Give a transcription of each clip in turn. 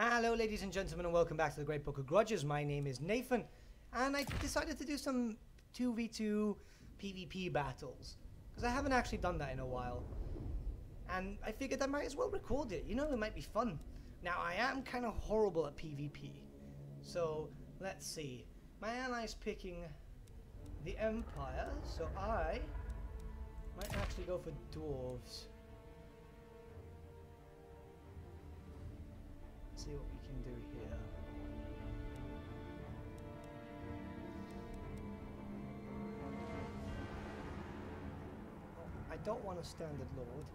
Hello ladies and gentlemen, and welcome back to the Great Book of Grudges. My name is Nathan, and I decided to do some 2v2 PvP battles, because I haven't actually done that in a while. And I figured I might as well record it, you know, it might be fun. Now, I am kind of horrible at PvP, so let's see. My ally's picking the Empire, so I might actually go for Dwarves. See what we can do here. Oh, I don't want a standard lord.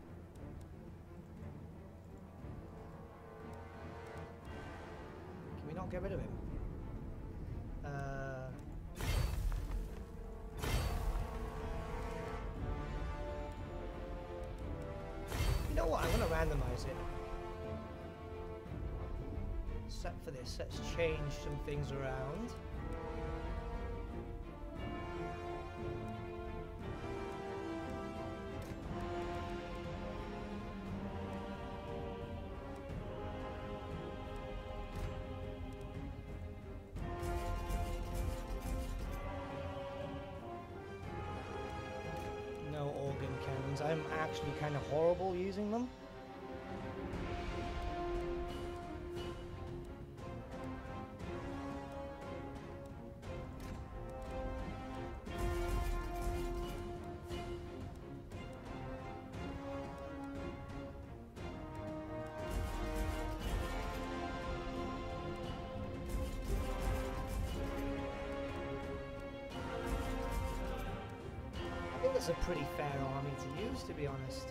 Can we not get rid of him? You know what? I'm gonna randomize it. Except for this, let's change some things around. No organ cannons. I'm actually kind of horrible using them. It's a pretty fair army to use, to be honest.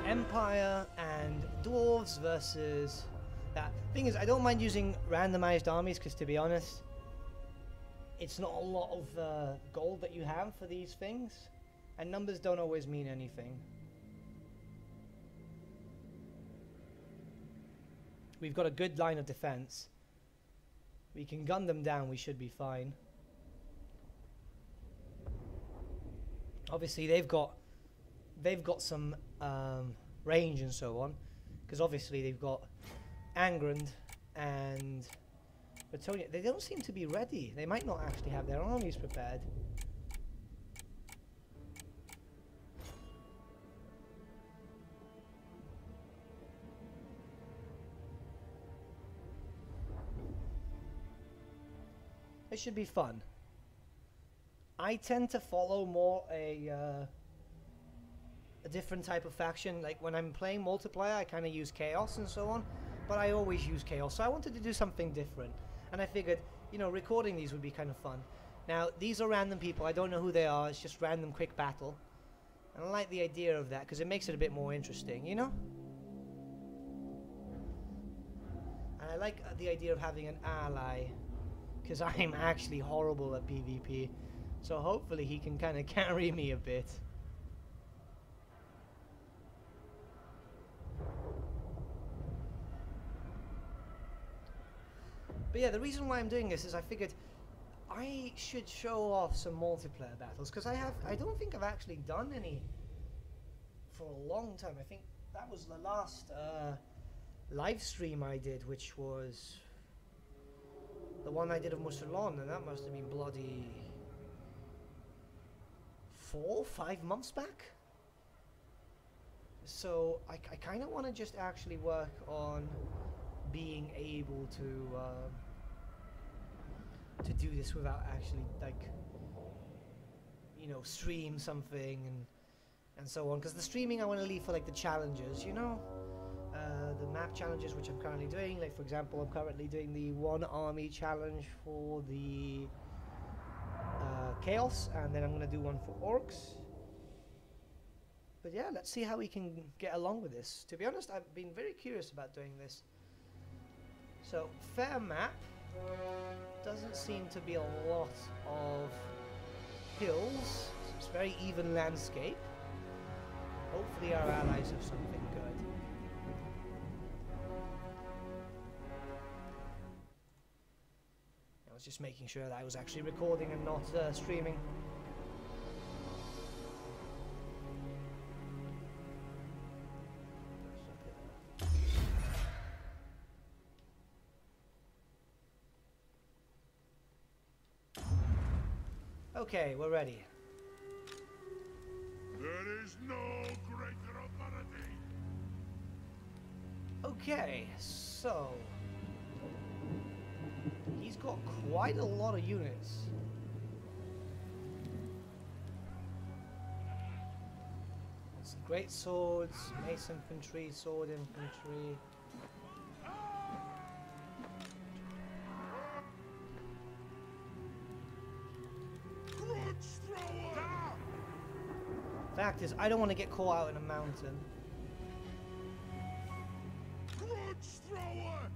Empire and Dwarves versus that. Thing is, I don't mind using randomized armies because, to be honest, it's not a lot of gold that you have for these things, and numbers don't always mean anything. We've got a good line of defense. We can gun them down, we should be fine. Obviously they've got some range and so on, because obviously they've got Angrund and Brettonia. They don't seem to be ready. They might not actually have their armies prepared. It should be fun. I tend to follow more a different type of faction. Like when I'm playing multiplayer, I kind of use chaos and so on, but I always use chaos. So I wanted to do something different, and I figured, you know, recording these would be kind of fun. Now these are random people. I don't know who they are. It's just random quick battle, and I like the idea of that because it makes it a bit more interesting, you know. And I like the idea of having an ally, because I'm actually horrible at PvP, so hopefully he can kind of carry me a bit. But yeah, the reason why I'm doing this is I figured I should show off some multiplayer battles, because I don't think I've actually done any for a long time. I think that was the last live stream I did, which was the one I did of Musalon, and that must have been bloody 4 or 5 months back. So I kind of want to just actually work on being able to do this without actually, like, you know, stream something and so on. Because the streaming I want to leave for like the challenges, you know. The map challenges, which I'm currently doing. Like, for example, I'm currently doing the one army challenge for the chaos, and then I'm going to do one for orcs. But yeah, let's see how we can get along with this. To be honest, I've been very curious about doing this. So, fair map. Doesn't seem to be a lot of hills. So it's very even landscape. Hopefully our allies have something good. I was just making sure that I was actually recording and not streaming. Okay, we're ready. There is no greater authority. Okay, so he's got quite a lot of units. It's great swords, mace infantry, sword infantry. Fact is, I don't want to get caught out in a mountain. Grudge thrower!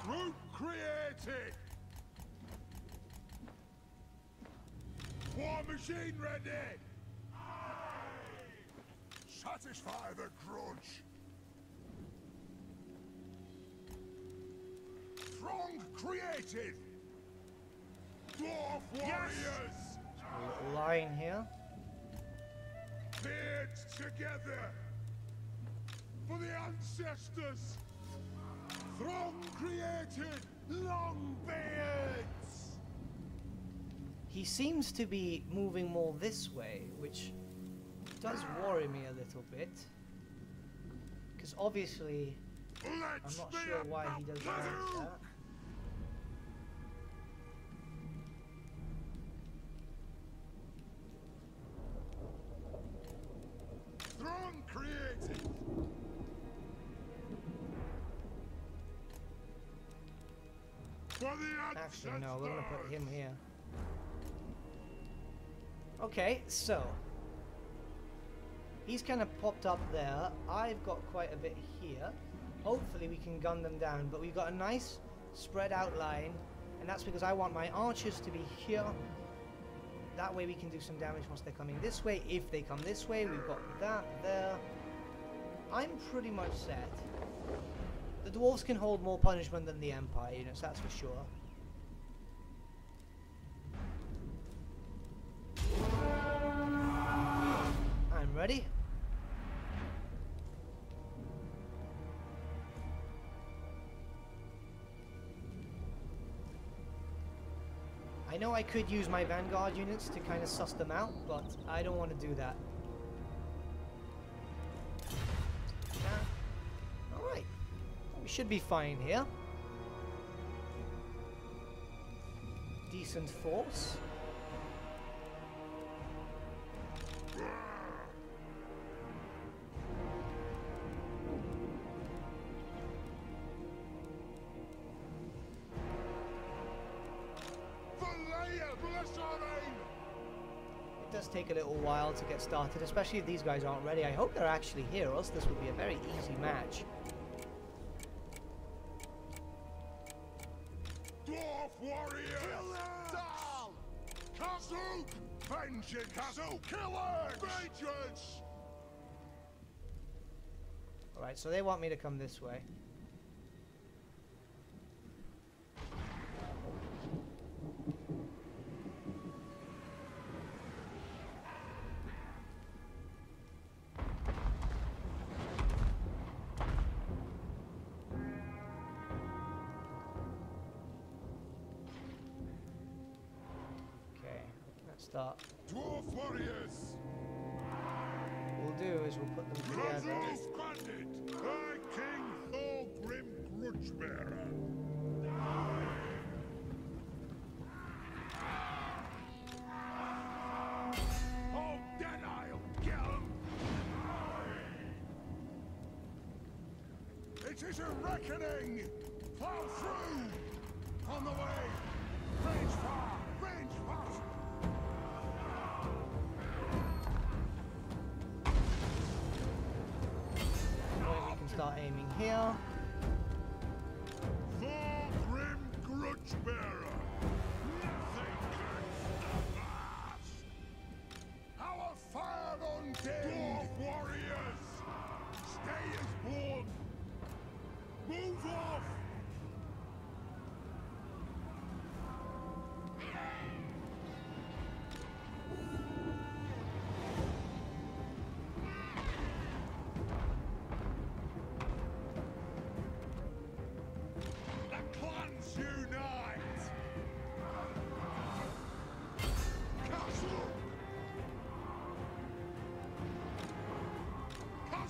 Root created! War machine ready! Satisfy the grudge! Throng created! Dwarf warriors! A little line here. Beards together! For the ancestors! Throng created! Long beards! He seems to be moving more this way, which does worry me a little bit. Because obviously, I'm not sure why he does that. Throng created! For the Actually, no, we're going to put him here. Okay, so he's kind of popped up there. I've got quite a bit here. Hopefully we can gun them down, but we've got a nice spread out line, and that's because I want my archers to be here. That way we can do some damage once they're coming this way. If they come this way, we've got that there. I'm pretty much set. The dwarves can hold more punishment than the Empire units, that's for sure. I'm ready. I know I could use my vanguard units to kind of suss them out, but I don't want to do that. Alright. We should be fine here. Decent force. It does take a little while to get started, especially if these guys aren't ready. I hope they're actually here, or else this would be a very easy match. Dwarf warriors! Down! Castle! Vengeance! Castle! Killers! Vengeance! Alright, so they want me to come this way. Start. Dwarf warriors! What we'll do is we'll put them together. Disbanded by King Thorgrim Grudgebearer. Oh, then I'll get 'em! It is a reckoning! Plow through! On the way! Range far! Range fast! Start aiming here. Thorgrim Grudgebearer! Nothing can stop us! Our fire undead! Dwarf warriors! Stay as one! Move off!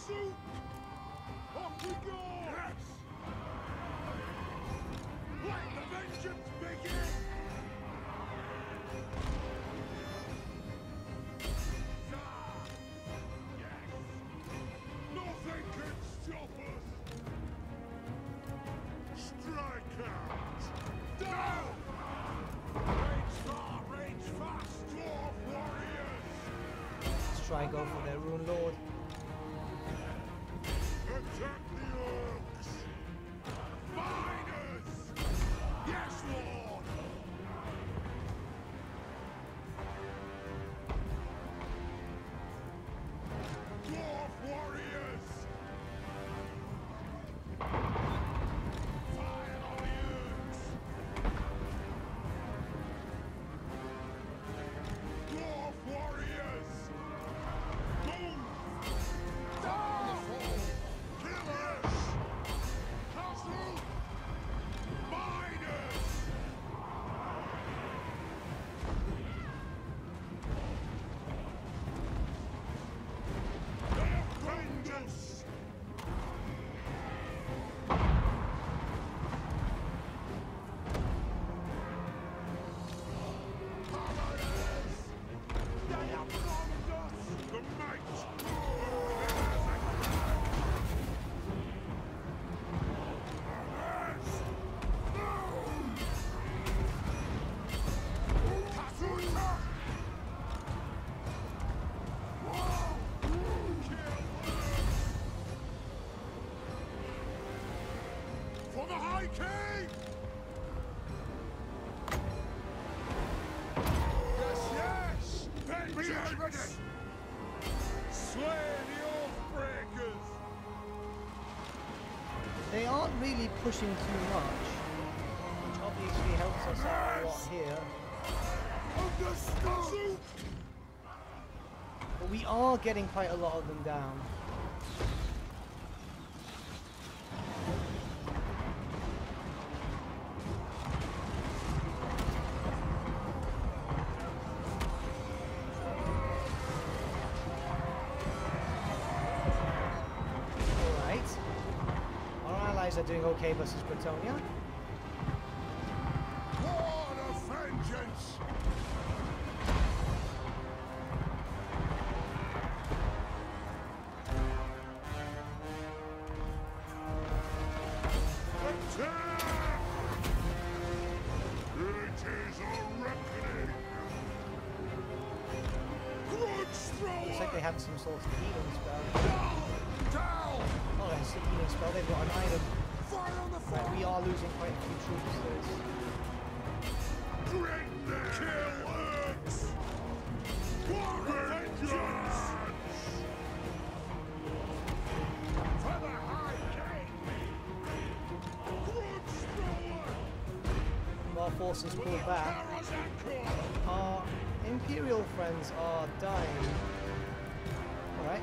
Pursuit! Off we go! Yes! Let the vengeance begin! Yes! Nothing can stop us! Strike out! Down! Range far, range fast! Dwarf warriors! Let's try go for their Rune Lord. Attack the orcs! Miners! Yes, Lord! Dwarf warriors! Fire on the orcs! Dwarf warriors! Boom! Down! Killers! Castle! Miners! Their vengeance! Paladins! They have wronged us! The might! For the High King! Yes, yes! Vengeance! Slay the Oathbreakers! They aren't really pushing too much, which obviously helps us out a lot here. Understood! But we are getting quite a lot of them down. Alright. Our allies are doing okay versus Brettonia. War of vengeance! Attack! It is a reckoning! Grudge thrower! Looks like they have some sort of healing spell. Down! Down! Oh, that's the healing spell. They've got an item. Fire on the Right, fire! we are losing quite a few troops to this. Drink them! Kill orcs! War of vengeance! For the High King! Grudge thrower! Our forces pull back. Karazanko! Our Imperial friends are dying. Alright.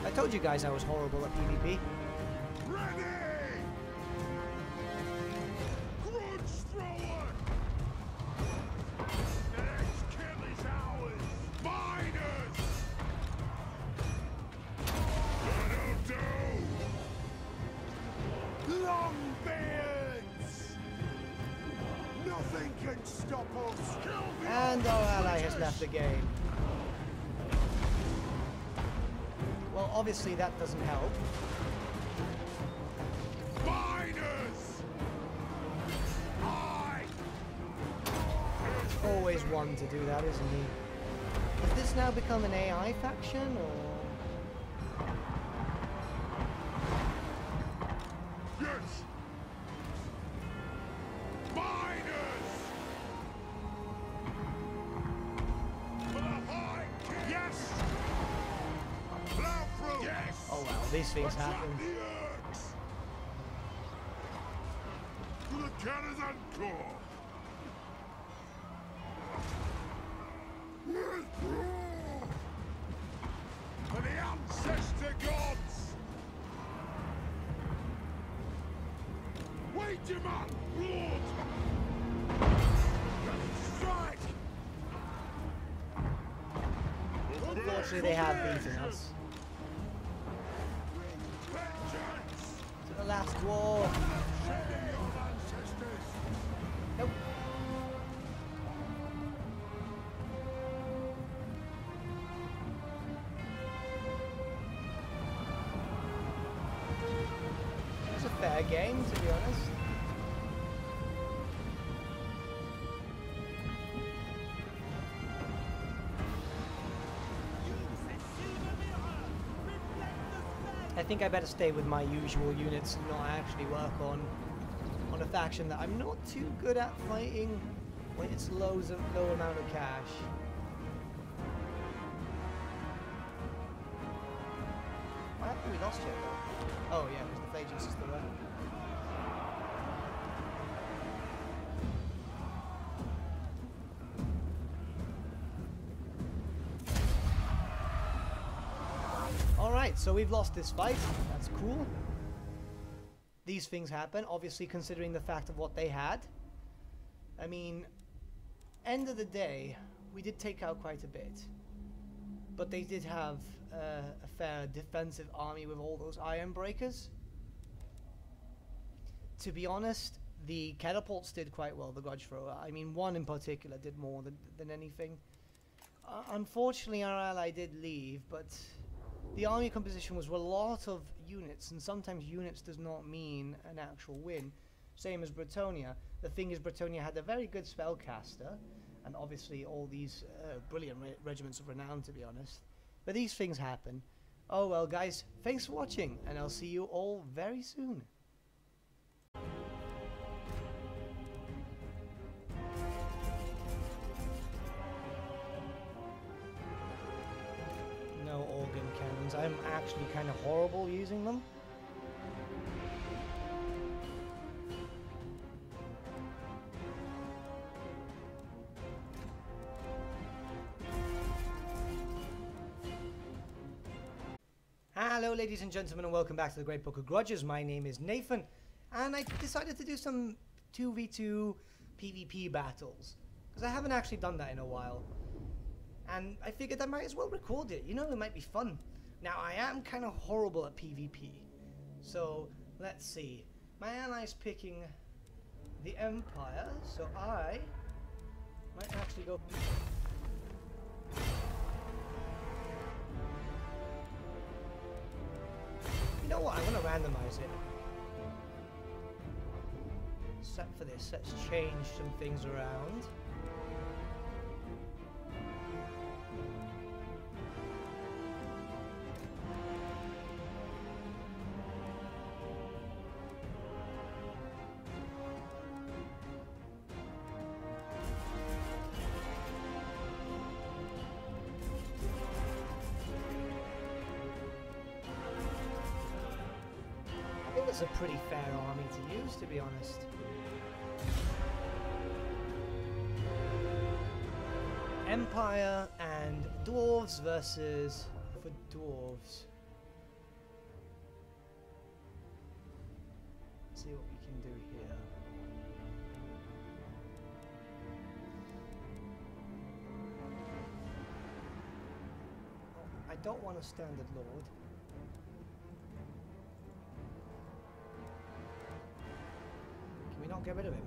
I told you guys I was horrible at PvP. Ready! Grudge thrower! The next kill is ours! Miners! That'll do! Longbeards! Nothing can stop us! Kill the And our ally has British! left the game. Well, obviously that doesn't help. Miners! I! Always one to do that, isn't he? Has this now become an AI faction, or...? Yes! Miners! For the High King! Yes! Plow through! Yes! Oh well, these things Attack happen. the orcs! To the Karazanko! For the ancestor gods! Lead him on, Lord! Strike! Unfortunately, they have beaten us. Vengeance! To the last war. Shedding your ancestors! Nope. It's a fair game, to be honest. I think I better stay with my usual units and not actually work on a faction that I'm not too good at fighting when it's low amount of cash. Why haven't we lost yet though? Oh yeah, because the Phagians is still there. Alright, so we've lost this fight. That's cool. These things happen, obviously considering the fact of what they had. I mean, end of the day, we did take out quite a bit. But they did have a fair defensive army with all those iron breakers. To be honest, the catapults did quite well, the grudge thrower. I mean, one in particular did more than anything. Unfortunately, our ally did leave, but the army composition was a lot of units, and sometimes units does not mean an actual win. Same as Brettonia. The thing is, Brettonia had a very good spellcaster, and obviously all these brilliant regiments of renown, to be honest. But these things happen. Oh well, guys, thanks for watching, and I'll see you all very soon. No organ cannons. I'm actually kind of horrible using them. Hello ladies and gentlemen, and welcome back to the Great Book of Grudges. My name is Nathan, and I decided to do some 2v2 PvP battles, because I haven't actually done that in a while. And I figured I might as well record it, you know, it might be fun. Now, I am kind of horrible at PvP, so let's see. My ally's picking the Empire, so I might actually go... You know what, I'm going to randomize it. Except for this, let's change some things around. It's a pretty fair army to use, to be honest. Empire and Dwarves versus for Dwarves. Let's see what we can do here. Oh, I don't want a standard lord. Can we not get rid of him?